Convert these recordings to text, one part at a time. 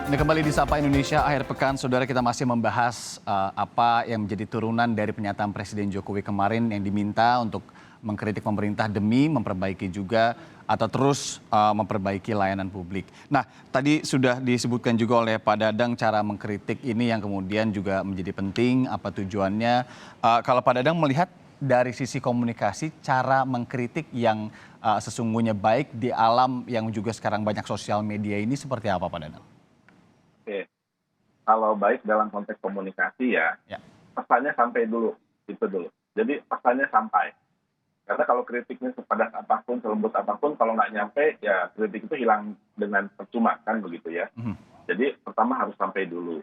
Anda kembali di Sapa Indonesia akhir pekan, saudara, kita masih membahas apa yang menjadi turunan dari pernyataan Presiden Jokowi kemarin yang diminta untuk mengkritik pemerintah demi memperbaiki juga atau terus memperbaiki layanan publik. Nah, tadi sudah disebutkan juga oleh Pak Dadang cara mengkritik ini yang kemudian juga menjadi penting, apa tujuannya. Kalau Pak Dadang melihat dari sisi komunikasi, cara mengkritik yang sesungguhnya baik di alam yang juga sekarang banyak sosial media ini seperti apa, Pak Dadang? Oke, kalau baik dalam konteks komunikasi ya, Ya. pesannya sampai dulu, itu dulu. Jadi pesannya sampai. Karena kalau kritiknya sepadas apapun, selembut apapun, kalau nggak nyampe, ya kritik itu hilang dengan percuma, kan begitu ya. Mhm. Jadi pertama harus sampai dulu.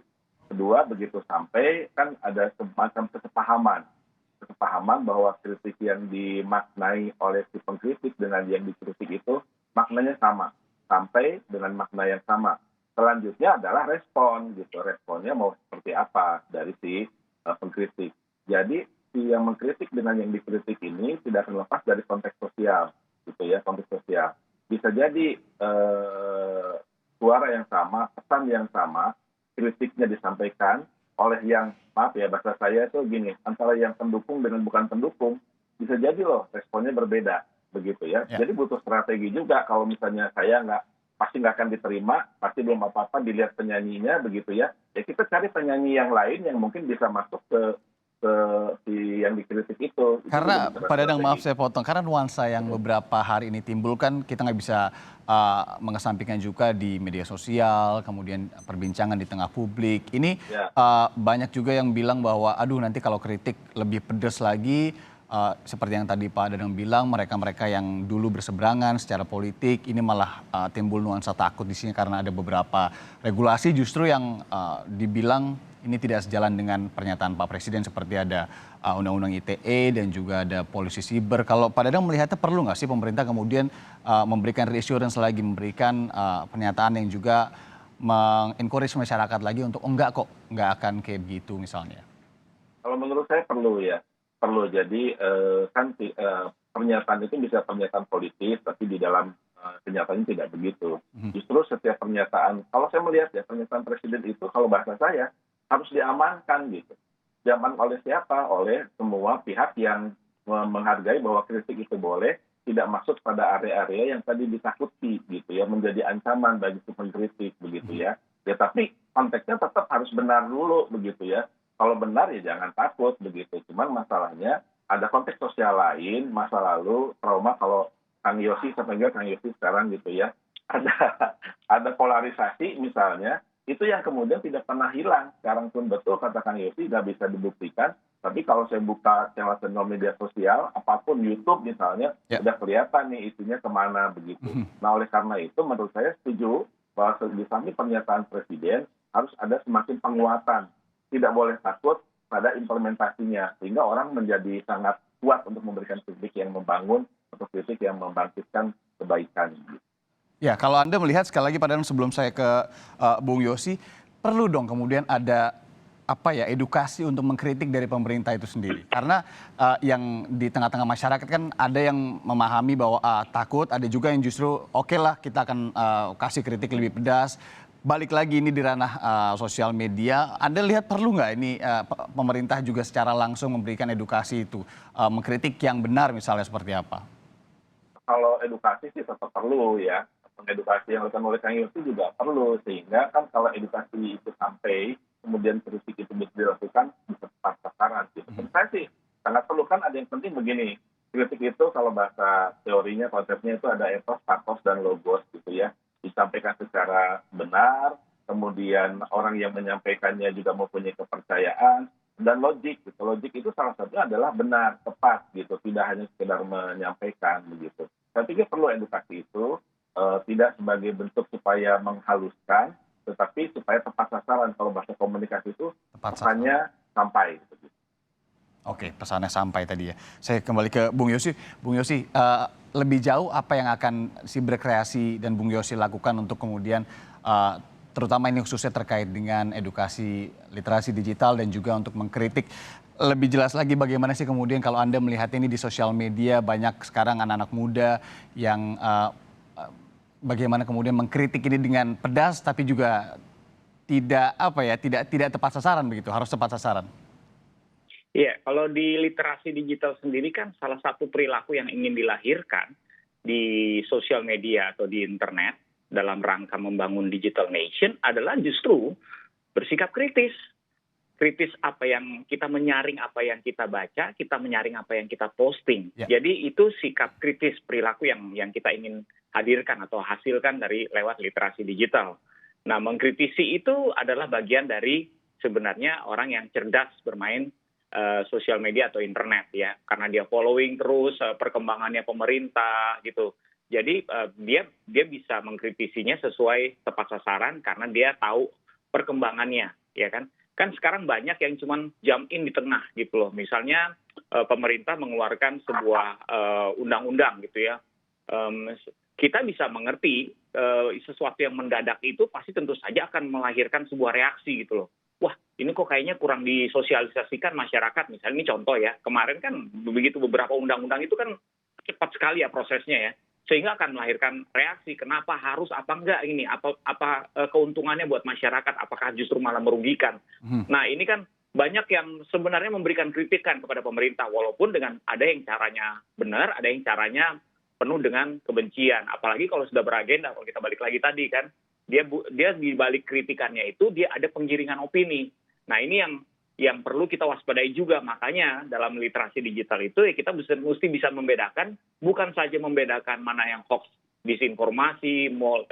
Kedua, begitu sampai, kan ada semacam kesepahaman bahwa kritik yang dimaknai oleh si pengkritik dengan yang dikritik itu maknanya sama, sampai dengan makna yang sama. Selanjutnya adalah respon gitu, responnya mau seperti apa dari si pengkritik. Jadi si yang mengkritik dengan yang dikritik ini tidak akan lepas dari konteks sosial gitu ya, konteks sosial. Bisa jadi suara yang sama, pesan yang sama, kritiknya disampaikan oleh yang, maaf ya bahasa saya itu gini, antara yang pendukung dengan bukan pendukung, bisa jadi loh responnya berbeda begitu ya. Ya. Jadi butuh strategi juga kalau misalnya saya pasti nggak akan diterima, pasti belum apa-apa dilihat penyanyinya begitu ya. Ya kita cari penyanyi yang lain yang mungkin bisa masuk ke si yang dikritik itu. Karena Itu Pak Dadang, maaf strategi. saya potong, karena nuansa yang beberapa hari ini timbul kan kita nggak bisa mengesampingkan juga di media sosial, kemudian perbincangan di tengah publik. Ini Ya, banyak juga yang bilang bahwa aduh nanti kalau kritik lebih pedes lagi, seperti yang tadi Pak Dadang bilang, mereka-mereka yang dulu berseberangan secara politik, ini malah timbul nuansa takut di sini karena ada beberapa regulasi justru yang dibilang ini tidak sejalan dengan pernyataan Pak Presiden seperti ada Undang-Undang ITE dan juga ada polisi siber. Kalau Pak Dadang melihatnya perlu nggak sih pemerintah kemudian memberikan reassurance lagi, memberikan pernyataan yang juga mengencourage masyarakat lagi untuk enggak kok, nggak akan kayak begitu misalnya. kalau menurut saya perlu ya, perlu. Jadi kan pernyataan itu bisa pernyataan politis, tapi di dalam kenyataannya tidak begitu. Mhm. Justru setiap pernyataan, kalau saya melihat ya pernyataan presiden itu kalau bahasa saya harus diamankan gitu. Diamankan oleh siapa? Oleh semua pihak yang menghargai bahwa kritik itu boleh, tidak masuk pada area-area yang tadi ditakuti gitu ya, menjadi ancaman bagi si pengkritik begitu ya. Ya tapi konteksnya tetap harus benar dulu begitu ya. Kalau benar ya jangan takut begitu. Cuman masalahnya ada konteks sosial lain, masa lalu, trauma. Kalau Kang Yosi, saya panggil Kang Yosi sekarang gitu ya, ada polarisasi misalnya, itu yang kemudian tidak pernah hilang. Sekarang pun betul kata Kang Yosi, nggak bisa dibuktikan. Tapi kalau saya buka channel media sosial, apapun YouTube misalnya, Ya. udah kelihatan nih isunya kemana begitu. Nah oleh karena itu menurut saya setuju bahwa di samping pernyataan presiden harus ada semakin penguatan. Tidak boleh takut pada implementasinya, sehingga orang menjadi sangat kuat untuk memberikan kritik yang membangun atau kritik yang membangkitkan kebaikan. Ya, kalau Anda melihat sekali lagi Pak Dadang sebelum saya ke Bung Yosi, perlu dong kemudian ada apa ya, edukasi untuk mengkritik dari pemerintah itu sendiri. Karena yang di tengah-tengah masyarakat kan ada yang memahami bahwa takut, ada juga yang justru oke lah kita akan kasih kritik lebih pedas. Balik lagi ini di ranah sosial media, Anda lihat perlu nggak ini pemerintah juga secara langsung memberikan edukasi itu, mengkritik yang benar misalnya seperti apa? Kalau edukasi sih tetap perlu ya. Edukasi yang dilakukan oleh Kang Yosi juga perlu, sehingga kan kalau edukasi itu sampai, kemudian kritik itu bisa dilakukan bisa tepat sasaran gitu. Menurut saya sih sangat perlu. Kan ada yang penting begini, kritik itu kalau bahasa teorinya, konsepnya itu ada ethos, pathos, dan logos gitu ya. Disampaikan secara benar, kemudian orang yang menyampaikannya juga mempunyai kepercayaan, dan logik gitu. Logik itu salah satunya adalah benar, tepat gitu, tidak hanya sekedar menyampaikan begitu. Saya pikir perlu edukasi itu, tidak sebagai bentuk supaya menghaluskan, tetapi supaya tepat sasaran. Kalau bahasa komunikasi itu Tepat sasaran. pesannya sampai gitu. Oke, pesannya sampai tadi ya. Saya kembali ke Bung Yosi. Bung Yosi, lebih jauh apa yang akan si Berkreasi dan Bung Yosi lakukan untuk kemudian terutama ini khususnya terkait dengan edukasi literasi digital dan juga untuk mengkritik. Lebih jelas lagi bagaimana sih kemudian kalau Anda melihat ini di sosial media, banyak sekarang anak-anak muda yang bagaimana kemudian mengkritik ini dengan pedas tapi juga tidak apa ya, tidak tepat sasaran begitu, harus tepat sasaran. Iya, kalau di literasi digital sendiri kan salah satu perilaku yang ingin dilahirkan di sosial media atau di internet dalam rangka membangun digital nation adalah justru bersikap kritis. Kritis apa yang kita menyaring, apa yang kita baca, kita menyaring apa yang kita posting. Ya. Jadi itu sikap kritis perilaku yang kita ingin hadirkan atau hasilkan dari lewat literasi digital. Nah, mengkritisi itu adalah bagian dari sebenarnya orang yang cerdas bermain sosial media atau internet ya, karena dia following terus perkembangannya pemerintah gitu. Jadi dia bisa mengkritisinya sesuai tepat sasaran karena dia tahu perkembangannya, ya kan? Kan sekarang banyak yang cuman jump in di tengah gitu loh. Misalnya pemerintah mengeluarkan sebuah undang-undang gitu ya. Kita bisa mengerti sesuatu yang mendadak itu pasti tentu saja akan melahirkan sebuah reaksi gitu loh. Wah, ini kok kayaknya kurang disosialisasikan masyarakat. Misalnya ini contoh ya, kemarin kan begitu beberapa undang-undang itu kan cepat sekali ya prosesnya ya, sehingga akan melahirkan reaksi. Kenapa harus apa enggak ini? Apa keuntungannya buat masyarakat? Apakah justru malah merugikan? Nah, ini kan banyak yang sebenarnya memberikan kritikan kepada pemerintah, walaupun dengan ada yang caranya benar, ada yang caranya penuh dengan kebencian. Apalagi kalau sudah beragenda, kalau kita balik lagi tadi kan, dia di balik kritikannya itu dia ada penggiringan opini. Nah, ini yang perlu kita waspadai juga. Makanya dalam literasi digital itu ya kita mesti bisa membedakan, bukan saja membedakan mana yang hoax, disinformasi, mal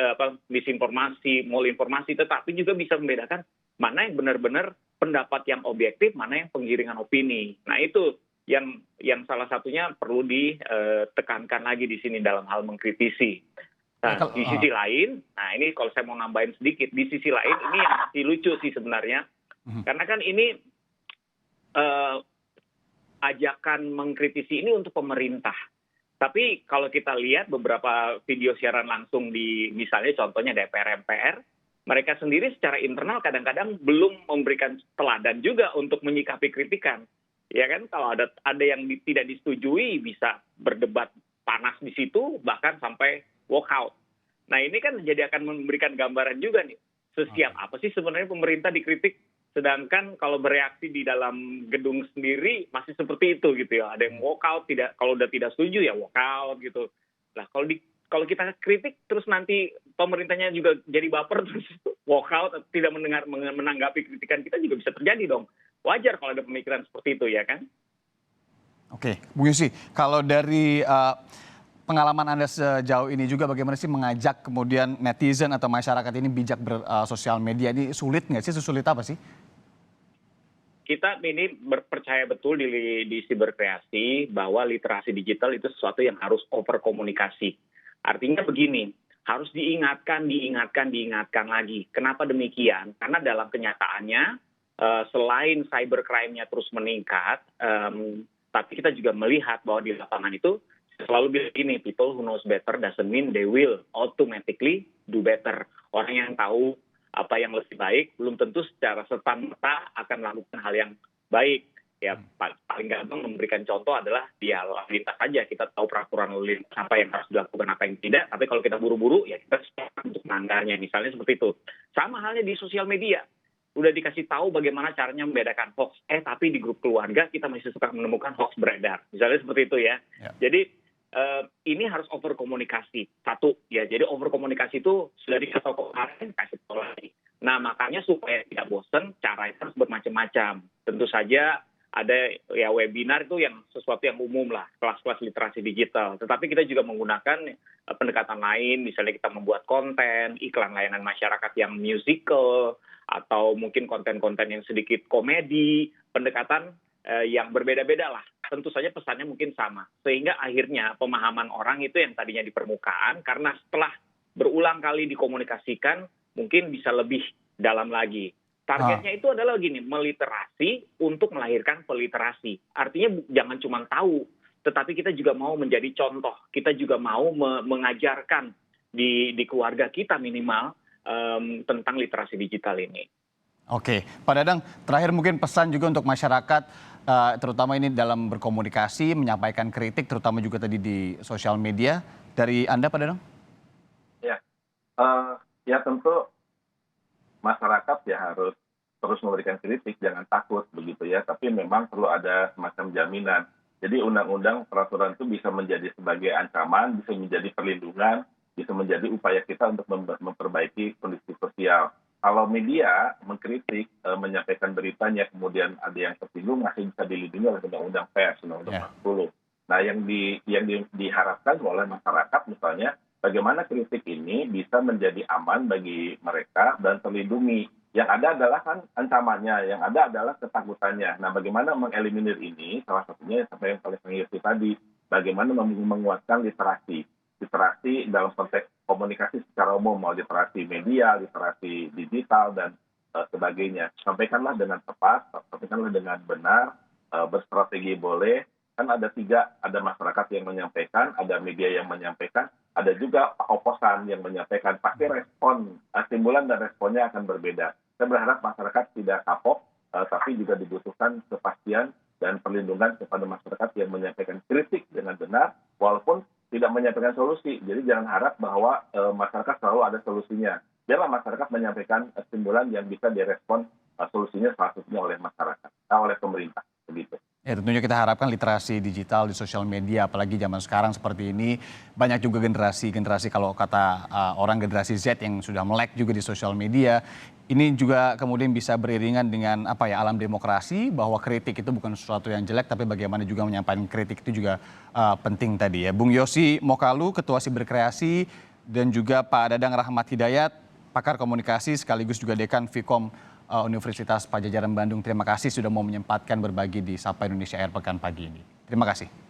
informasi, tetapi juga bisa membedakan mana yang benar-benar pendapat yang objektif, mana yang penggiringan opini. Nah, itu yang salah satunya perlu ditekankan lagi di sini dalam hal mengkritisi. Nah, di sisi lain, nah ini kalau saya mau nambahin sedikit, di sisi lain ini yang masih lucu sih sebenarnya, karena kan ini ajakan mengkritisi ini untuk pemerintah. Tapi kalau kita lihat beberapa video siaran langsung di misalnya contohnya DPR MPR, mereka sendiri secara internal kadang-kadang belum memberikan teladan juga untuk menyikapi kritikan. Ya kan, kalau ada yang tidak disetujui bisa berdebat panas di situ, bahkan sampai walk out. Nah, ini kan jadi akan memberikan gambaran juga nih, sesiap apa sih sebenarnya pemerintah dikritik, sedangkan kalau bereaksi di dalam gedung sendiri masih seperti itu gitu ya. Ada yang walk out, kalau udah tidak setuju ya walk out gitu. Nah, kalau kita kritik terus nanti pemerintahnya juga jadi baper terus walk out, tidak menanggapi kritikan kita juga bisa terjadi dong. Wajar kalau ada pemikiran seperti itu ya kan? Oke, Bung Yusi, kalau dari pengalaman Anda sejauh ini juga bagaimana sih mengajak kemudian netizen atau masyarakat ini bijak bersosial media ini sulit nggak sih? Sesulit apa sih? Kita ini percaya betul di siberkreasi bahwa literasi digital itu sesuatu yang harus over komunikasi. Artinya begini, harus diingatkan lagi. Kenapa demikian? Karena dalam kenyataannya selain cybercrime-nya terus meningkat, tapi kita juga melihat bahwa di lapangan itu selalu bilang gini, people who knows better doesn't mean they will automatically do better. Orang yang tahu apa yang lebih baik belum tentu secara serta-merta akan melakukan hal yang baik. Ya, paling gampang memberikan contoh adalah di lalu lintas saja. Kita tahu peraturan lalu lintas apa yang harus dilakukan, apa yang tidak. Tapi kalau kita buru-buru, ya kita sepakat untuk melanggarnya. Misalnya seperti itu. Sama halnya di sosial media. Udah dikasih tahu bagaimana caranya membedakan hoax. Tapi di grup keluarga kita masih suka menemukan hoax beredar. Misalnya seperti itu ya. Jadi ini harus over komunikasi. Satu, ya. Jadi over komunikasi itu sudah dikasih tahu kemarin, kasih tahu lagi. Nah, makanya supaya tidak bosan, caranya harus bermacam-macam. Tentu saja ada ya webinar itu yang sesuatu yang umum lah, kelas-kelas literasi digital. Tetapi kita juga menggunakan pendekatan lain, misalnya kita membuat konten, iklan layanan masyarakat yang musical, atau mungkin konten-konten yang sedikit komedi, pendekatan yang berbeda-beda lah. Tentu saja pesannya mungkin sama. Sehingga akhirnya pemahaman orang itu yang tadinya di permukaan, karena setelah berulang kali dikomunikasikan, mungkin bisa lebih dalam lagi. Targetnya itu adalah gini, meliterasi untuk melahirkan peliterasi. Artinya jangan cuma tahu, tetapi kita juga mau menjadi contoh. Kita juga mau mengajarkan di keluarga kita minimal tentang literasi digital ini. Oke, Pak Dadang, terakhir mungkin pesan juga untuk masyarakat, terutama ini dalam berkomunikasi, menyampaikan kritik, terutama juga tadi di sosial media. Dari Anda, Pak Dadang? Ya tentu masyarakat jelas ya harus terus memberikan kritik, jangan takut begitu ya. Tapi memang perlu ada semacam jaminan. Jadi undang-undang peraturan itu bisa menjadi sebagai ancaman, bisa menjadi perlindungan, bisa menjadi upaya kita untuk memperbaiki kondisi sosial. Kalau media mengkritik, menyampaikan beritanya, kemudian ada yang tersinggung, masih bisa dilindungi oleh undang-undang pers, undang-undang 40. Nah, yang diharapkan oleh masyarakat misalnya, bagaimana kritik ini bisa menjadi aman bagi mereka dan terlindungi. Yang ada adalah kan ancamannya, yang ada adalah ketakutannya. Nah, bagaimana mengeliminir ini? Salah satunya yang sampai oleh Kang Yosi tadi, bagaimana menguatkan literasi. Literasi dalam konteks komunikasi secara umum, mau literasi media, literasi digital, dan sebagainya. Sampaikanlah dengan tepat, sampaikanlah dengan benar, berstrategi boleh. Kan ada tiga, ada masyarakat yang menyampaikan, ada media yang menyampaikan, ada juga oposan yang menyampaikan. Pasti respon, timbulan dan responnya akan berbeda. Saya berharap masyarakat tidak kapok, tapi juga dibutuhkan kepastian dan perlindungan kepada masyarakat yang menyampaikan kritik dengan benar, walaupun tidak menyampaikan solusi. Jadi jangan harap bahwa masyarakat selalu ada solusinya. Biarlah masyarakat menyampaikan timbulan yang bisa direspon solusinya salah satunya oleh masyarakat, oleh pemerintah. Begitu. Ya, tentunya kita harapkan literasi digital di sosial media, apalagi zaman sekarang seperti ini, banyak juga generasi kalau kata orang generasi Z yang sudah melek juga di sosial media. Ini juga kemudian bisa beriringan dengan alam demokrasi, bahwa kritik itu bukan sesuatu yang jelek, tapi bagaimana juga menyampaikan kritik itu juga penting tadi ya. Bung Yosi Mokalu, Ketua Siberkreasi, dan juga Pak Dadang Rahmat Hidayat, pakar komunikasi sekaligus juga Dekan Vkom Universitas Padjadjaran Bandung. Terima kasih sudah mau menyempatkan berbagi di Sapa Indonesia Air pekan pagi ini. Terima kasih.